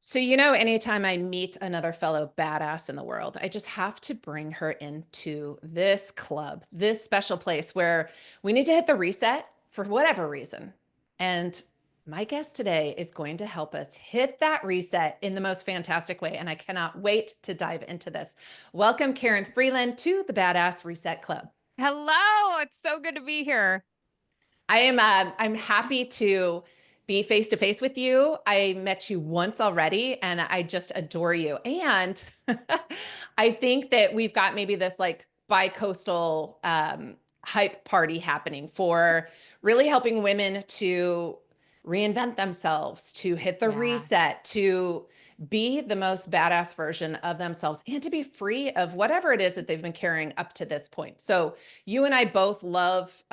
So, anytime I meet another fellow badass in the world, I just have to bring her into this club, this special place where we need to hit the reset for whatever reason. And my guest today is going to help us hit that reset in the most fantastic way. And I cannot wait to dive into this. Welcome, Karin Freeland, to the Badass Reset Club. Hello, it's so good to be here. I'm happy to be face to face with you. I met you once already and I just adore you. And I think that we've got maybe this like bi-coastal hype party happening for really helping women to reinvent themselves, to hit the Yeah. reset, to be the most badass version of themselves, and to be free of whatever it is that they've been carrying up to this point. So you and I both love,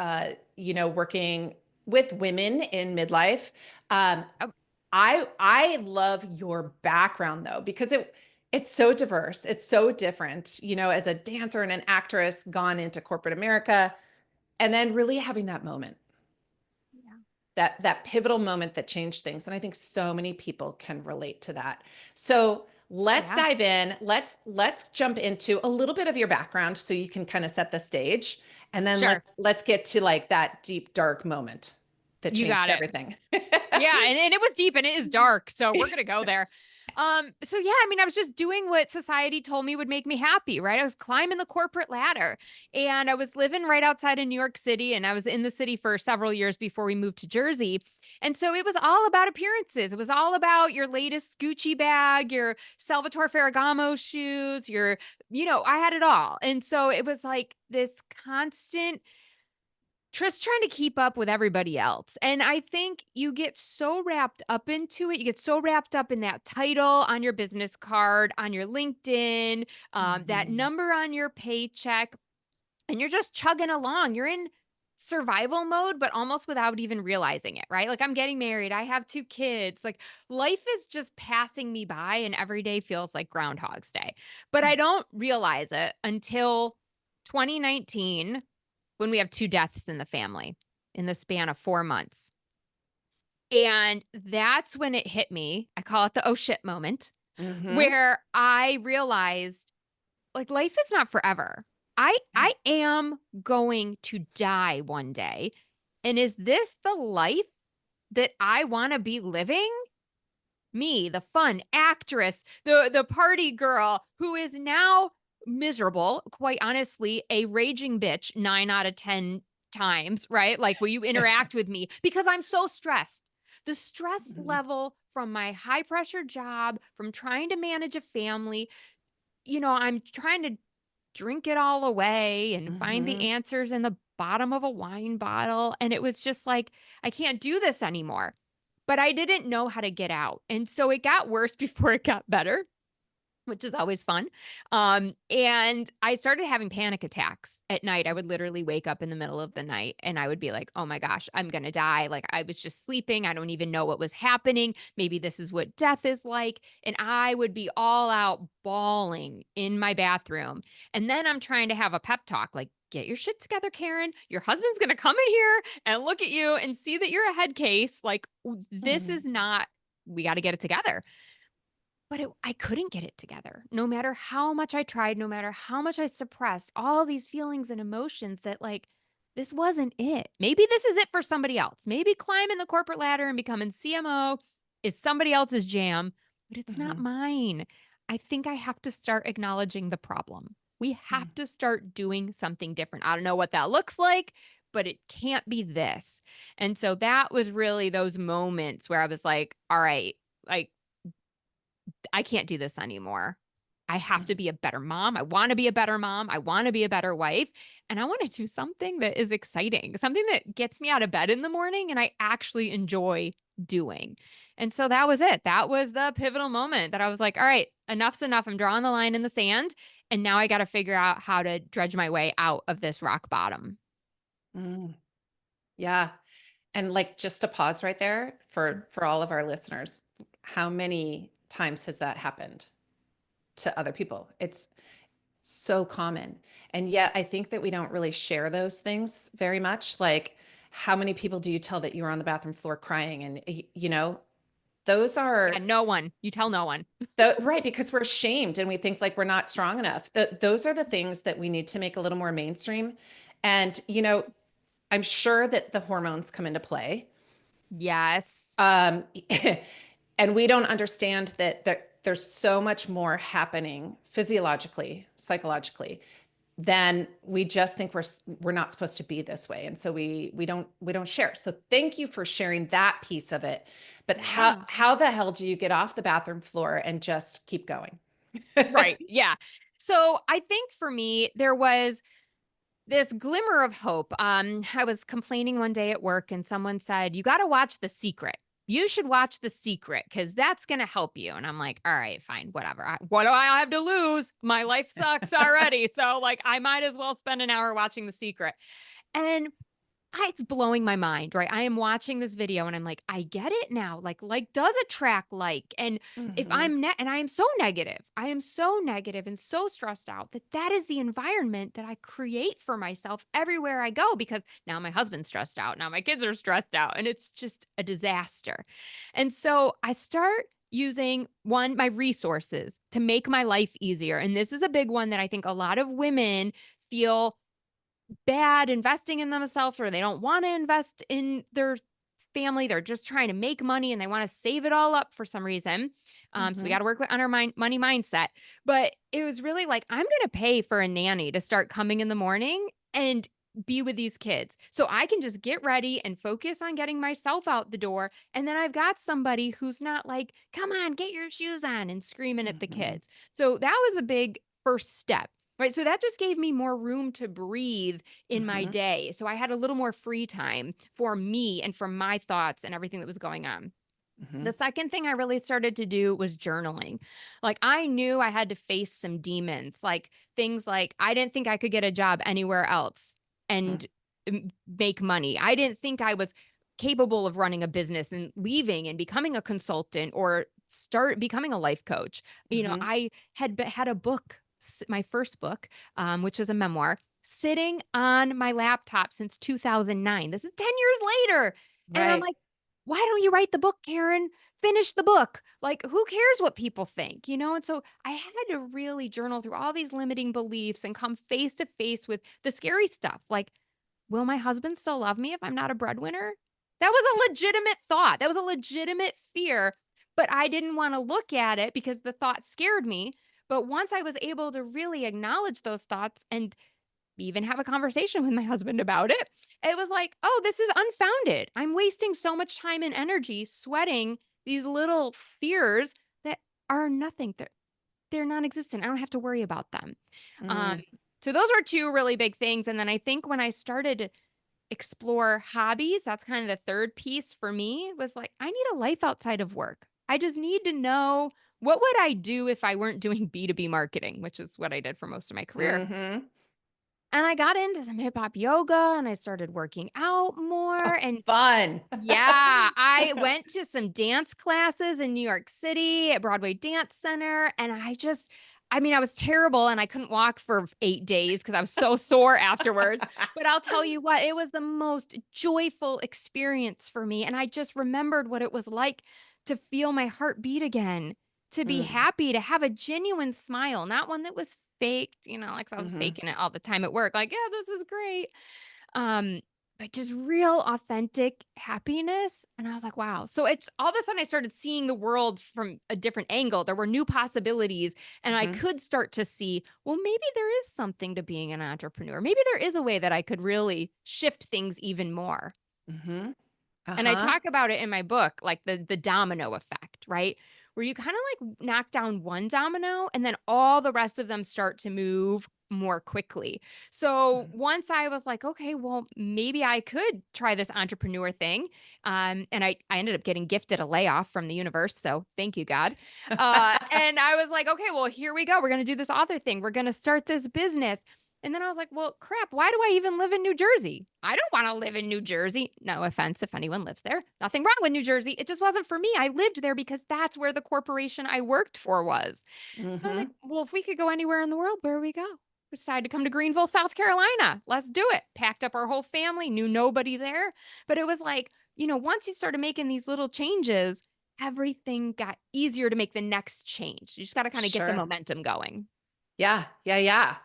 working with women in midlife. Um, Oh, I love your background though, because it's so diverse. It's so different, as a dancer and an actress gone into corporate America, and then really having that moment, yeah. that pivotal moment that changed things. And I think so many people can relate to that. So let's Yeah. dive in. Let's jump into a little bit of your background so you can kind of set the stage. And then Sure. let's get to like that deep, dark moment that You changed got it. everything. Yeah, and it was deep and it is dark, so we're gonna go there. So yeah, I mean, I was just doing what society told me would make me happy, right? I was climbing the corporate ladder and I was living right outside of New York City and I was in the city for several years before we moved to Jersey. And so it was all about appearances. It was all about your latest Gucci bag, your Salvatore Ferragamo shoes, I had it all. And so it was like this constant just trying to keep up with everybody else. And I think you get so wrapped up into it. You get so wrapped up in that title on your business card, on your LinkedIn, that Mhm. number on your paycheck, and you're just chugging along. You're in survival mode, but almost without even realizing it, right? Like I'm getting married, I have two kids. Like life is just passing me by, and every day feels like Groundhog's Day. But I don't realize it until 2019 when we have 2 deaths in the family in the span of 4 months. And that's when it hit me. I call it the "oh shit" moment, Mhm. where I realized, like, life is not forever. Yeah. I am going to die one day, and is this the life that I wanna be living? Me, the fun actress, the party girl who is now miserable, quite honestly, a raging bitch 9 out of 10 times, right? Like, will you interact with me? Because I'm so stressed. The stress Mhm. level from my high pressure job, from trying to manage a family, I'm trying to drink it all away and find the Mhm. answers in the bottom of a wine bottle. And it was just like, I can't do this anymore. But I didn't know how to get out. And so it got worse before it got better, which is always fun. And I started having panic attacks at night. I would literally wake up in the middle of the night and I would be like, oh my gosh, I'm going to die. Like I was just sleeping. I don't even know what was happening. Maybe this is what death is like. And I would be all out bawling in my bathroom. And then I'm trying to have a pep talk like, get your shit together, Karen. Your husband's going to come in here and look at you and see that you're a head case. Like, this Mhm. is not, we got to get it together. But I couldn't get it together. No matter how much I tried, no matter how much I suppressed all these feelings and emotions that like this wasn't it. Maybe this is it for somebody else. Maybe climbing the corporate ladder and becoming CMO is somebody else's jam, but it's not Mhm. mine. I think I have to start acknowledging the problem. We have Mhm. to start doing something different. I don't know what that looks like, but it can't be this. And so that was really those moments where I was like, all right, like I can't do this anymore. I have to be a better mom. I want to be a better mom. I want to be a better wife. And I want to do something that is exciting, something that gets me out of bed in the morning and I actually enjoy doing. And so that was it. That was the pivotal moment that I was like, all right, enough's enough. I'm drawing the line in the sand. And now I got to figure out how to dredge my way out of this rock bottom. Mm. Yeah. And like just to pause right there for all of our listeners, how many times has that happened to other people? It's so common. And yet I think that we don't really share those things very much. Like how many people do you tell that you were on the bathroom floor crying and Those Yeah, are no one. You tell no one. right, because we're ashamed and we think like we're not strong enough. Those are the things that we need to make a little more mainstream. And, I'm sure that the hormones come into play. Yes. Um, and we don't understand that there's so much more happening physiologically, psychologically, than we just think we're not supposed to be this way. And so we don't share. So thank you for sharing that piece of it. But Yeah. how the hell do you get off the bathroom floor and just keep going? Right. Yeah. So I think for me, there was this glimmer of hope. I was complaining one day at work and someone said, "You got to watch The Secret. You should watch The Secret because that's going to help you." And I'm like, all right, fine, whatever. What do I have to lose? My life sucks already. So, like, I might as well spend an hour watching The Secret. And it's blowing my mind, right? I am watching this video and I'm like, I get it now. Like does attract like. And if Hmm. I'm and I am so negative, I am so negative and so stressed out that is the environment that I create for myself everywhere I go because now my husband's stressed out. Now my kids are stressed out and it's just a disaster. And so I start using my resources to make my life easier. And this is a big one that I think a lot of women feel bad investing in themselves or they don't want to invest in their family. They're just trying to make money and they want to save it all up for some reason. So we Hmm. got to work on our money mindset. But it was really like, I'm going to pay for a nanny to start coming in the morning and be with these kids. So I can just get ready and focus on getting myself out the door. And then I've got somebody who's not like, come on, get your shoes on and screaming at the Hmm. kids. So that was a big first step. Right. So that just gave me more room to breathe in my Hmm. day. So I had a little more free time for me and for my thoughts and everything that was going on. Hmm. The second thing I really started to do was journaling. Like I knew I had to face some demons, like things like I didn't think I could get a job anywhere else and make money. I didn't think I was capable of running a business and leaving and becoming a consultant or start becoming a life coach. Hmm. I had a book, my first book, which was a memoir, sitting on my laptop since 2009. This is 10 years later. And I'm Right. like, why don't you write the book, Karen? Finish the book. Like, who cares what people think, And so I had to really journal through all these limiting beliefs and come face to face with the scary stuff. Like, will my husband still love me if I'm not a breadwinner? That was a legitimate thought. That was a legitimate fear, but I didn't want to look at it because the thought scared me. But once I was able to really acknowledge those thoughts and even have a conversation with my husband about it. It was like, oh, this is unfounded. I'm wasting so much time and energy sweating these little fears that are nothing. They're non-existent. I don't have to worry about them. Um, Mm. so those were two really big things. And then I think when I started to explore hobbies, that's kind of the third piece for me was like, I need a life outside of work. I just need to know what would I do if I weren't doing B2B marketing, which is what I did for most of my career. Hmm. And I got into some hip hop yoga and I started working out more. And Fun. yeah, I went to some dance classes in New York City at Broadway Dance Center. And I was terrible and I couldn't walk for 8 days because I was so sore afterwards. But I'll tell you what, it was the most joyful experience for me. And I just remembered what it was like to feel my heart beat again, to be Mm. happy, to have a genuine smile, not one that was faked, like 'cause I was Hmm. faking it all the time at work. Like, yeah, this is great. Um, but just real authentic happiness. And I was like, wow. So it's all of a sudden I started seeing the world from a different angle. There were new possibilities. And I Hmm. could start to see, well, maybe there is something to being an entrepreneur. Maybe there is a way that I could really shift things even more. Hmm. And I Uh-huh. talk about it in my book, like the domino effect, right? Where you kind of like knock down one domino and then all the rest of them start to move more quickly. So once I was like, okay, well, maybe I could try this entrepreneur thing. And I ended up getting gifted a layoff from the universe. So thank you, God. And I was like, okay, well, here we go. We're going to do this author thing. We're going to start this business. And then I was like, well, crap, why do I even live in New Jersey? I don't want to live in New Jersey. No offense if anyone lives there. Nothing wrong with New Jersey. It just wasn't for me. I lived there because that's where the corporation I worked for was. So I was like, Hmm. well, if we could go anywhere in the world, where we go? We decided to come to Greenville, South Carolina. Let's do it. Packed up our whole family, knew nobody there. But it was like, once you started making these little changes, everything got easier to make the next change. You just got to kind of get the Sure. momentum going. Yeah. Yeah. Yeah.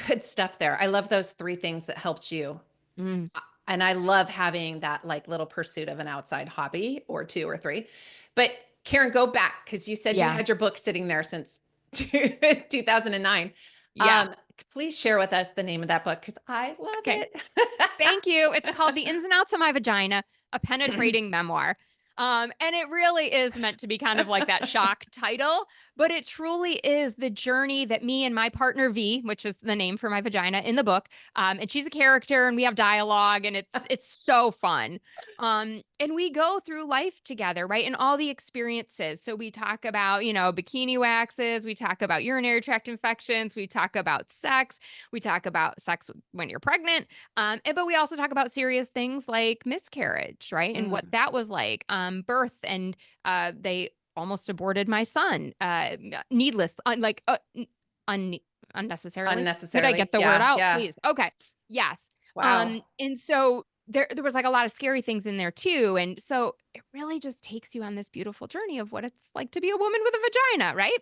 Good stuff there. I love those three things that helped you. Mm, And I love having that like little pursuit of an outside hobby or two or three. But Karen, go back because you said you yeah. had your book sitting there since 2009. Yeah. Please share with us the name of that book because I love Okay. it. Thank you. It's called The Ins and Outs of My Vagina, a penetrating memoir. And it really is meant to be kind of like that shock title, but it truly is the journey that me and my partner V, which is the name for my vagina in the book, and she's a character, and we have dialogue, and it's so fun. And we go through life together, right? And all the experiences. So we talk about, bikini waxes, we talk about urinary tract infections, we talk about sex, we talk about sex when you're pregnant. But we also talk about serious things like miscarriage, right? And what Mm, that was like, birth, and they almost aborted my son, needless, un- unnecessarily. Did I get unnecessarily. the word Yeah. out? Yeah. Please. Okay. Yes. Wow. And so there was like a lot of scary things in there too. And so it really just takes you on this beautiful journey of what it's like to be a woman with a vagina, right?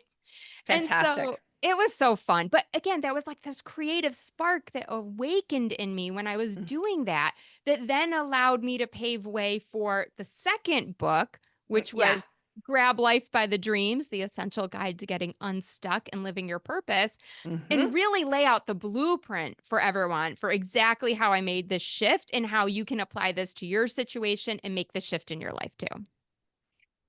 And so Fantastic. it was so fun. But again, there was like this creative spark that awakened in me when I was Mm, doing that, that then allowed me to pave way for the second book, which yeah. was Grab Life by the Dreams, the essential guide to getting unstuck and living your purpose, Hmm. and really lay out the blueprint for everyone for exactly how I made this shift and how you can apply this to your situation and make the shift in your life too.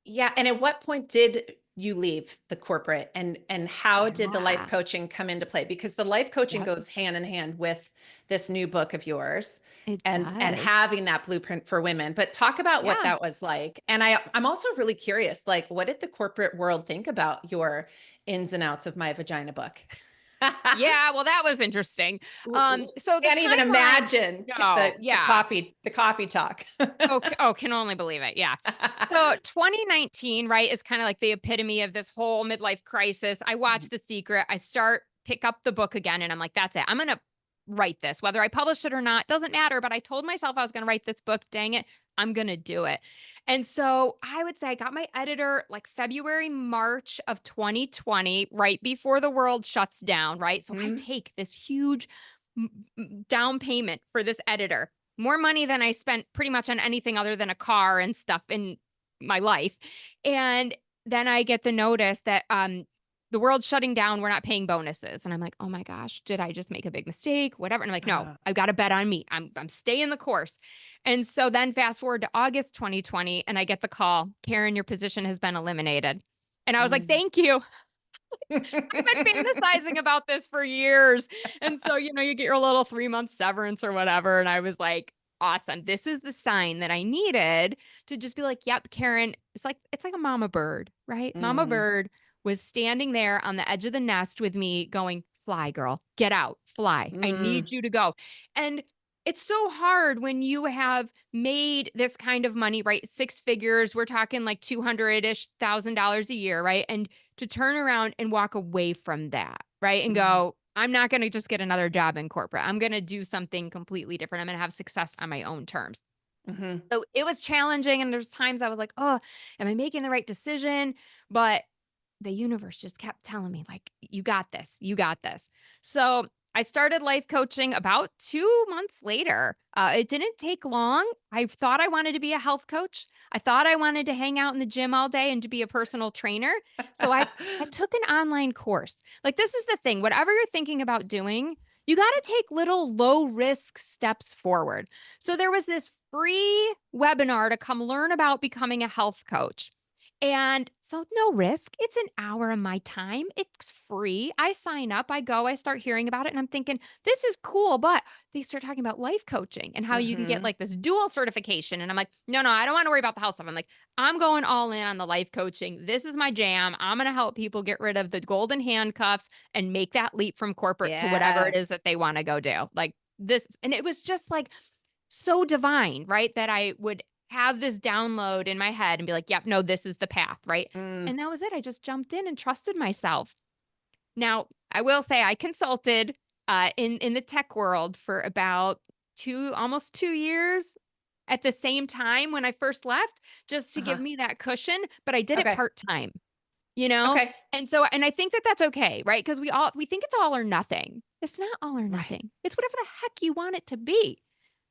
Yeah, and at what point did you leave the corporate and how did the life Yeah. coaching come into play? Because the life coaching Yep. goes hand in hand with this new book of yours It and does. having that blueprint for women. But talk about what Yeah. that was like. And I'm also really curious, like what did the corporate world think about your ins and outs of my vagina book? Yeah, well, that was interesting. So the Can't even timeline, imagine no, yeah. the coffee talk. Can only believe it. Yeah. So 2019, right, is kind of like the epitome of this whole midlife crisis. I watch The Secret. Pick up the book again, and I'm like, that's it. I'm gonna write this, whether I published it or not, doesn't matter. But I told myself I was gonna write this book. Dang it, I'm gonna do it. And so I would say I got my editor like February, March of 2020, right before the world shuts down, right? So I Mhm. take this huge down payment for this editor, more money than I spent pretty much on anything other than a car and stuff in my life. And then I get the notice that the world's shutting down, we're not paying bonuses. And I'm like, "Oh my gosh, did I just make a big mistake? Whatever." And I'm like, "No, Uh, I've got to bet on me. I'm staying the course." And so then fast forward to August 2020 and I get the call, "Karen, your position has been eliminated." And I was like, mm. "Thank you. I've been fantasizing about this for years." And so, you get your little 3 month severance or whatever. And I was like, awesome. This is the sign that I needed to just be like, yep, Karen, it's like a mama bird, right? Mama Mm, bird was standing there on the edge of the nest with me going, fly, girl, get out, fly. I mm. need you to go. And it's so hard when you have made this kind of money, right? Six figures. We're talking like 200-ish thousand dollars a year, right? And to turn around and walk away from that, right? And Mm, go, I'm not going to just get another job in corporate. I'm going to do something completely different. I'm going to have success on my own terms. mhm. So it was challenging. And there's times I was like, oh, am I making the right decision? But the universe just kept telling me, like, you got this, you got this. So I started life coaching about 2 months later. It didn't take long. I thought I wanted to be a health coach. I thought I wanted to hang out in the gym all day and to be a personal trainer. So I took an online course. Like, this is the thing, whatever you're thinking about doing, you got to take little low risk steps forward. So there was this free webinar to come learn about becoming a health coach. And so no risk. It's an hour of my time. It's free. I sign up, I go, I start hearing about it, and I'm thinking, this is cool. But they start talking about life coaching and how you can get Mhm. like this dual certification. And I'm like, no, no, I don't want to worry about the health stuff. I'm like, I'm going all in on the life coaching. This is my jam. I'm going to help people get rid of the golden handcuffs and make that leap from corporate to whatever it is Yes. that they want to go do. Like this. And it was just like so divine, right? That I would have this download in my head and be like, yep, no, this is the path, right? Mm, And that was it. I just jumped in and trusted myself. Now, I will say I consulted in the tech world for about almost 2 years. at the same time when I first left, just to give Uh-huh. me that cushion, but I did it Okay. part-time, you know? Okay. And I think that that's okay, right? Because we think it's all or nothing. It's not all or Right. nothing. It's whatever the heck you want it to be.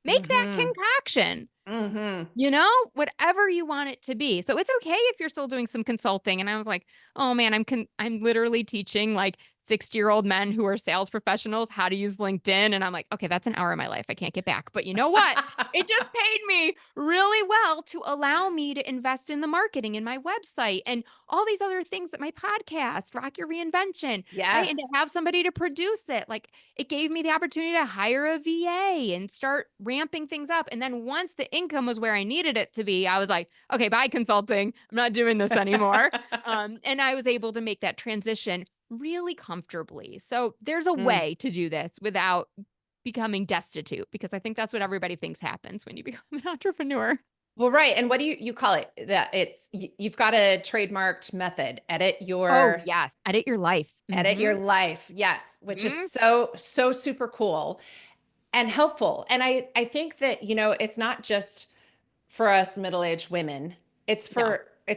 Make that Mm-hmm. concoction. Mm-hmm. Whatever you want it to be. So it's okay if you're still doing some consulting. And I was like, oh man, I'm literally teaching like 60-year-old men who are sales professionals how to use LinkedIn. And I'm like, okay, that's an hour of my life I can't get back. But you know what? It just paid me really well to allow me to invest in the marketing in my website and all these other things that my podcast, Rock Your Reinvention, right? And to Yes. have somebody to produce it. Like it gave me the opportunity to hire a VA and start ramping things up. And then once the income was where I needed it to be, I was like, okay, bye consulting. I'm not doing this anymore. And I was able to make that transition really comfortably. So there's a Mm. way to do this without becoming destitute, because I think that's what everybody thinks happens when you become an entrepreneur. Well, right. And what do you call it? That you've got a trademarked method. Oh, yes. Edit your life. Edit your life. Yes, which is Hmm. so super cool and helpful. And I think that, it's not just for us middle-aged women. No. It's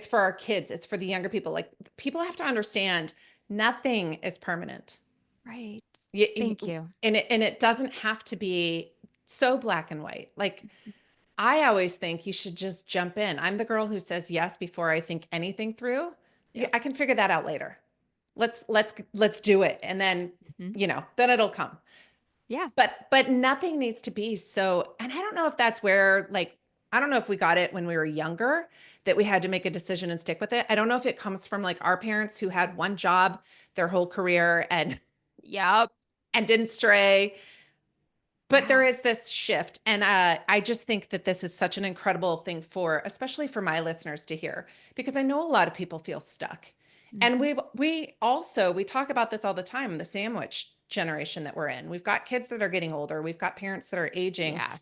for our kids. It's for the younger people. Like people have to understand nothing is permanent. Right. You, Thank you. and it doesn't have to be so black and white. Like I always think you should just jump in. I'm the girl who says yes before I think anything through. Yeah, I Yes. can figure that out later. Let's do it. And then, Hmm. then it'll come. Yeah. But nothing needs to be so, and I don't know if that's where like I don't know if we got it when we were younger that we had to make a decision and stick with it. I don't know if it comes from like our parents who had one job their whole career and Yep. and didn't stray. But there Yeah. is this shift. And I just think that this is such an incredible thing especially for my listeners to hear, because I know a lot of people feel stuck. And Hmm. we talk about this all the time, the sandwich generation that we're in. We've got kids that are getting older. We've got parents that are aging. Yeah.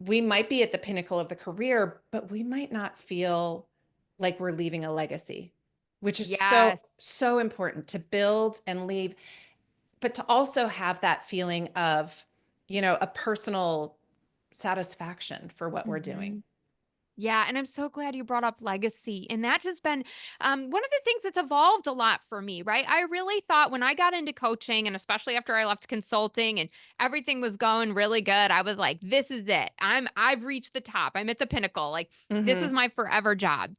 We might be at the pinnacle of the career, but we might not feel like we're leaving a legacy, which is Yes. so important to build and leave, but to also have that feeling of, a personal satisfaction for what we're doing. Hmm. Yeah, and I'm so glad you brought up legacy. And that's just been one of the things that's evolved a lot for me, right? I really thought when I got into coaching, and especially after I left consulting and everything was going really good, I was like, this is it. I've reached the top. I'm at the pinnacle. Like, this is Mm-hmm. my forever job.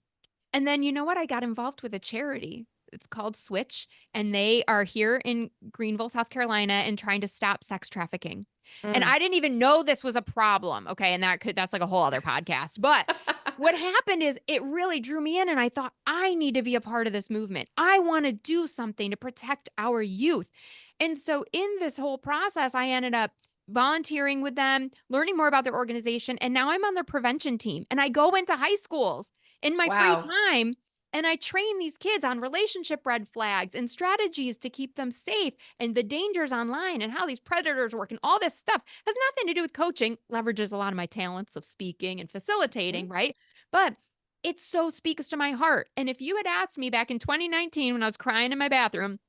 And then you know what? I got involved with a charity. It's called Switch, and they are here in Greenville, South Carolina, and trying to stop sex trafficking. And Mm. I didn't even know this was a problem. Okay. And that's like a whole other podcast. But what happened is it really drew me in, and I thought, I need to be a part of this movement. I want to do something to protect our youth. And so in this whole process, I ended up volunteering with them, learning more about their organization. And now I'm on their prevention team, and I go into high schools in my free Wow. time, and I train these kids on relationship red flags and strategies to keep them safe and the dangers online and how these predators work and all this stuff has nothing to do with coaching, leverages a lot of my talents of speaking and Mm. facilitating, right? But it so speaks to my heart. And if you had asked me back in 2019 when I was crying in my bathroom,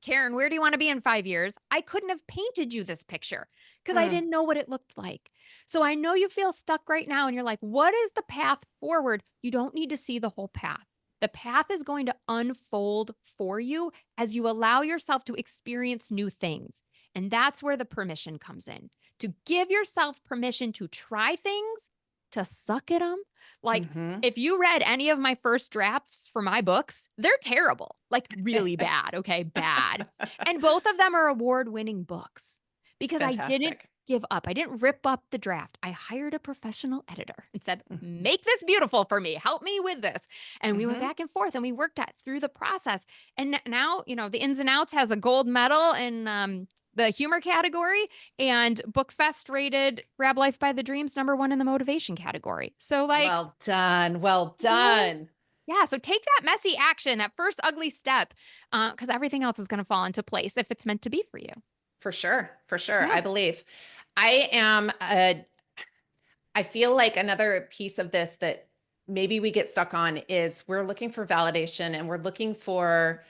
Karin, where do you want to be in 5 years? I couldn't have painted you this picture because I Mm. didn't know what it looked like. So I know you feel stuck right now and you're like, what is the path forward? You don't need to see the whole path. The path is going to unfold for you as you allow yourself to experience new things. And that's where the permission comes in, to give yourself permission to try things, to suck at them. Like, Mm-hmm. if you read any of my first drafts for my books, they're terrible, like really bad. Okay. Bad. And both of them are award winning books because I didn't Fantastic. give up. I didn't rip up the draft. I hired a professional editor and said, Mm-hmm. make this beautiful for me. Help me with this. And we went Mm-hmm. back and forth and we worked at through the process. And now, the ins and outs has a gold medal in the humor category, and BookFest rated Grab Life by the Dreams #1 in the motivation category. So, like, Well done. Well you know, done. yeah, so take that messy action, that first ugly step, because everything else is going to fall into place if it's meant to be for you. For sure. For sure. Yeah. I believe. I am I feel like another piece of this that maybe we get stuck on is we're looking for validation and we're looking for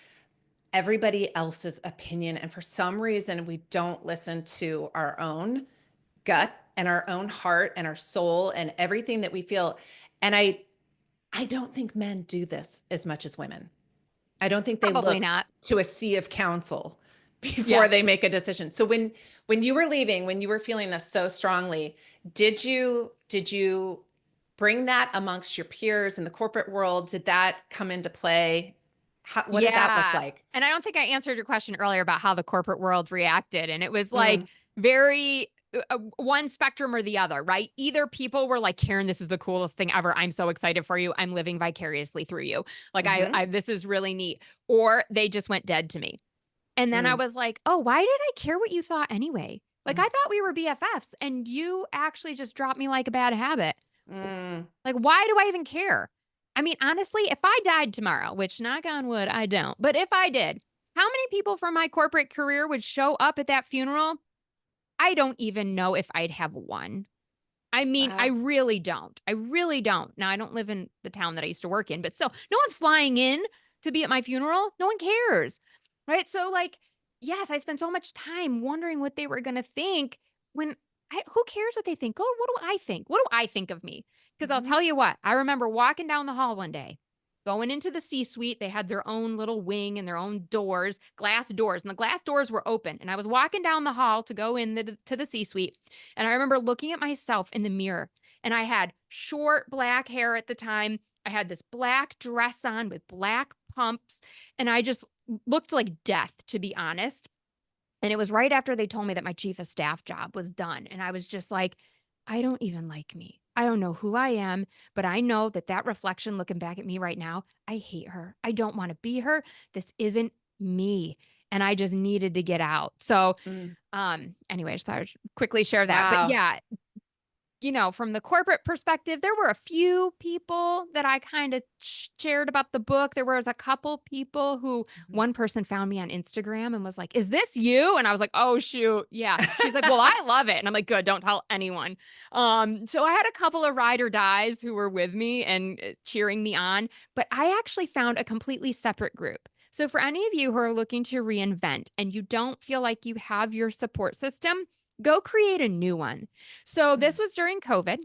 everybody else's opinion. And for some reason, we don't listen to our own gut and our own heart and our soul and everything that we feel. And I don't think men do this as much as women. I don't think they Probably look not. to a sea of counsel Yeah. before they make a decision. So when you were leaving, when you were feeling this so strongly, did you bring that amongst your peers in the corporate world? Did that come into play? What did that look Yeah. like? And I don't think I answered your question earlier about how the corporate world reacted. And it was like Mm, very one spectrum or the other, right? Either people were like, Karen, this is the coolest thing ever. I'm so excited for you. I'm living vicariously through you. Like, mhm, this is really neat. Or they just went dead to me. And then I mm, was like, oh, why did I care what you thought anyway? Like, I mm, thought we were BFFs and you actually just dropped me like a bad habit. mm, Like, why do I even care? I mean, honestly, if I died tomorrow, which knock on wood, I don't, but if I did, how many people from my corporate career would show up at that funeral? I don't even know if I'd have one. I mean, I wow. really don't. I really don't. Now, I don't live in the town that I used to work in, but still, no one's flying in to be at my funeral. No one cares. Right. So, like, yes, I spent so much time wondering what they were going to think when who cares what they think? Oh, what do I think? What do I think of me? Because I'll Mhm, tell you what, I remember walking down the hall one day, going into the C suite. They had their own little wing and their own doors, glass doors, and the glass doors were open. And I was walking down the hall to go in to the C suite. And I remember looking at myself in the mirror, and I had short black hair at the time. I had this black dress on with black pumps, and I just looked like death, to be honest. And it was right after they told me that my chief of staff job was done. And I was just like, I don't even like me. I don't know who I am, but I know that that reflection looking back at me right now, I hate her. I don't want to be her. This isn't me. And I just needed to get out. So, mm. anyway, I just thought I'd quickly share that. But Wow. yeah, from the corporate perspective, there were a few people that I kind of shared about the book. There was a couple people who Mhm. one person found me on Instagram and was like, "Is this you?" And I was like, "Oh shoot, yeah." She's like, "Well, I love it." And I'm like, "Good, don't tell anyone." So I had a couple of ride or dies who were with me and cheering me on, but I actually found a completely separate group. So for any of you who are looking to reinvent and you don't feel like you have your support system, go create a new one. So this Mm, was during COVID.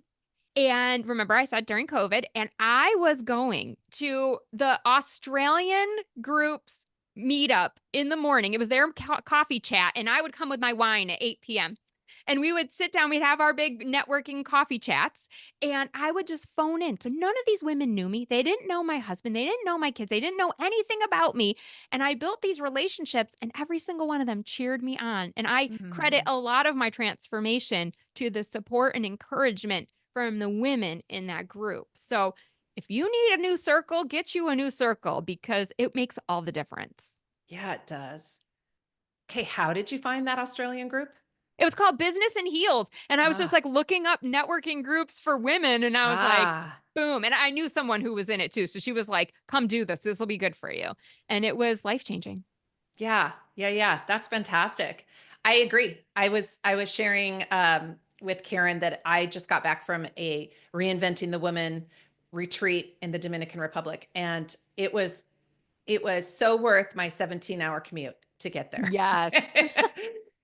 And remember, I said during COVID, and I was going to the Australian group's meetup in the morning. It was their coffee chat, and I would come with my wine at 8 p.m. And we would sit down, we'd have our big networking coffee chats, and I would just phone in. So none of these women knew me. They didn't know my husband. They didn't know my kids. They didn't know anything about me. And I built these relationships, and every single one of them cheered me on. And I credit mm. a lot of my transformation to the support and encouragement from the women in that group. So if you need a new circle, get you a new circle because it makes all the difference. Yeah, it does. Okay, how did you find that Australian group? It was called Business and Heels. And I was just Ah, like looking up networking groups for women. And I was like, ah, boom. And I knew someone who was in it too. So she was like, come do this. This will be good for you. And it was life changing. yeah, yeah, yeah. That's fantastic. I agree. I was sharing with Karen that I just got back from a reinventing the woman retreat in the Dominican Republic, and it was so worth my 17-hour commute to get there. Yes.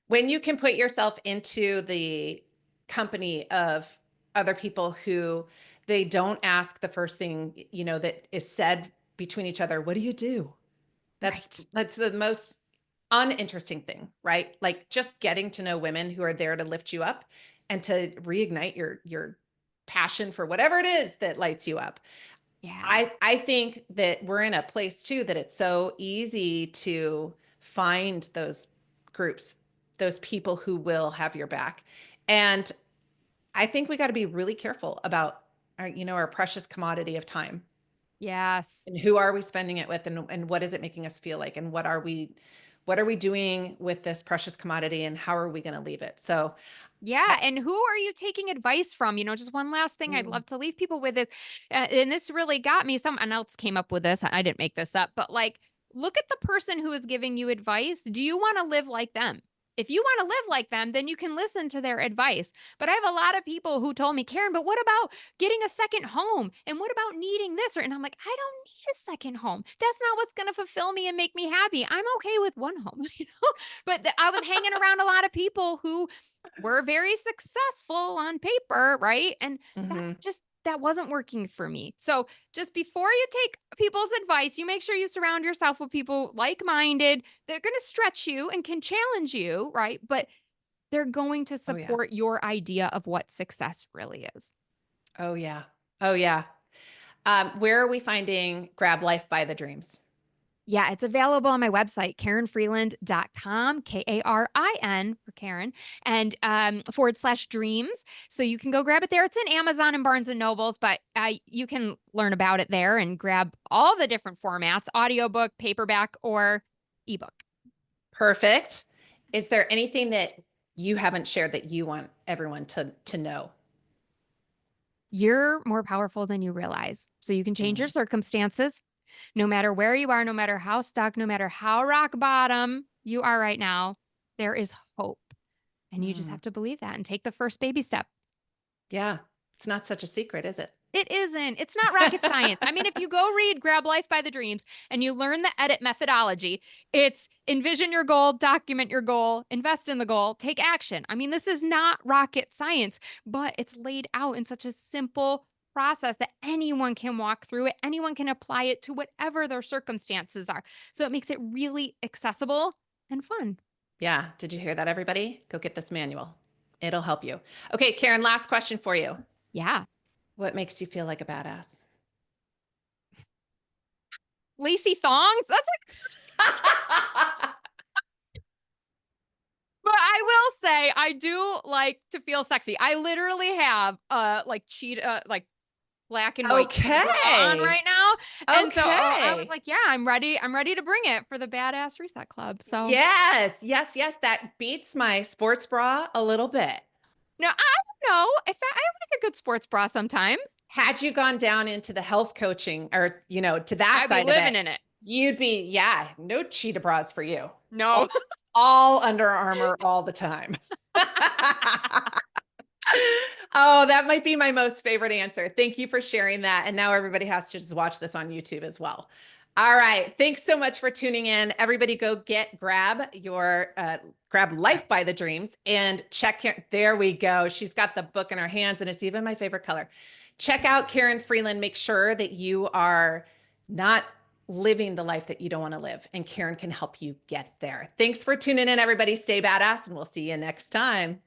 When you can put yourself into the company of other people who they don't ask the first thing, that is said between each other, what do you do? That's Right. that's the most uninteresting thing, right? Like just getting to know women who are there to lift you up and to reignite your passion for whatever it is that lights you up. Yeah. I think that we're in a place too that it's so easy to find those groups, those people who will have your back. And I think we got to be really careful about our precious commodity of time, Yes. and who are we spending it with, and what is it making us feel like, and what are we doing with this precious commodity, and how are we going to leave it? So Yeah, I, and who are you taking advice from? Just one last thing I'd mm, love to leave people with is, and this really got me. Someone else came up with this. I didn't make this up, but like, look at the person who is giving you advice. Do you want to live like them? If you want to live like them, then you can listen to their advice. But I have a lot of people who told me, Karen, but what about getting a second home? And what about needing this? And I'm like, I don't need a a second home. That's not what's going to fulfill me and make me happy. I'm okay with one home, you know? But I was hanging around a lot of people who were very successful on paper, right? And Hmm. that wasn't working for me. So just before you take people's advice, you make sure you surround yourself with people like-minded. They're going to stretch you and can challenge you, right? But they're going to Oh yeah. support your idea of what success really is. Oh yeah. Oh yeah. Where are we finding Grab Life by the Dreams? Yeah, it's available on my website, KarinFreeland.com, Karin for Karen, and / dreams. So you can go grab it there. It's in Amazon and Barnes and Nobles, but you can learn about it there and grab all the different formats, audiobook, paperback, or ebook. Perfect. Is there anything that you haven't shared that you want everyone to know? You're more powerful than you realize. So you can change your Mm. circumstances no matter where you are, no matter how stuck, no matter how rock bottom you are right now. There is hope. And you just Mm. have to believe that and take the first baby step. Yeah. It's not such a secret, is it? It isn't. It's not rocket science. I mean, if you go read Grab Life by the Dreams and you learn the edit methodology, it's envision your goal, document your goal, invest in the goal, take action. I mean, this is not rocket science, but it's laid out in such a simple process that anyone can walk through it. Anyone can apply it to whatever their circumstances are. So it makes it really accessible and fun. Yeah. Did you hear that, everybody? Go get this manual. It'll help you. Okay, Karen, last question for you. Yeah. What makes you feel like a badass? Lacy thongs? That's But I will say I do like to feel sexy. I literally have like cheetah like black and white cheetah bra on Okay. right now. And so I was Okay. like, yeah, I'm ready. I'm ready to bring it for the Badass Reset Club. So Yes. Yes. Yes. That beats my sports bra a little bit. no, I don't know. If I like a good sports bra sometimes. Had you gone down into the health coaching or, to that I'd be side of it, living in it. you'd be, yeah, no cheetah bras for you. All, No. all Under Armour all the time. Oh, that might be my most favorite answer. Thank you for sharing that. And now everybody has to just watch this on YouTube as well. All right. Thanks so much for tuning in. Everybody go grab Life by the Dreams and check here. There we go. She's got the book in her hands and it's even my favorite color. Check out Karin Freeland. Make sure that you are not living the life that you don't want to live. And Karin can help you get there. Thanks for tuning in, everybody. Stay badass and we'll see you next time.